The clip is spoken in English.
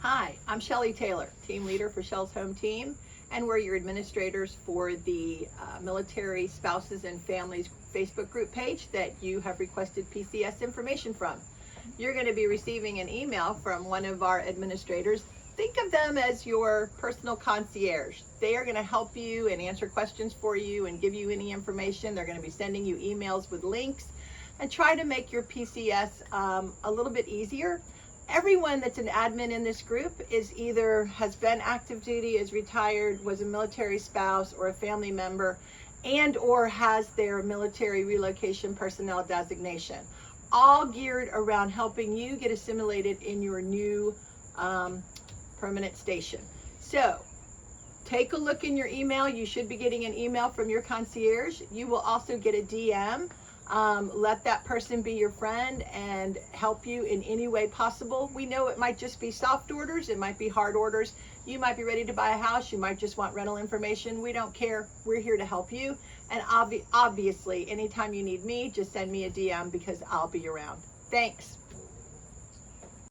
Hi, I'm Shelly Taylor, team leader for Shell's Home Team, and we're your administrators for the Military Spouses and Families Facebook group page that you have requested PCS information from. You're going to be receiving an email from one of our administrators. Think of them as your personal concierge. They are going to help you and answer questions for you and give you any information. They're going to be sending you emails with links and try to make your PCS a little bit easier. Everyone that's an admin in this group is either has been active duty, is retired, was a military spouse or a family member, and or has their military relocation personnel designation, all geared around helping you get assimilated in your new permanent station. So take a look in your email. You should be getting an email from your concierge. You will also get a DM. Let that person be your friend and help you in any way possible. We know it might just be soft orders, it might be hard orders. You might be ready to buy a house, you might just want rental information. We don't care. We're here to help you. And obviously, anytime you need me, just send me a DM because I'll be around. Thanks.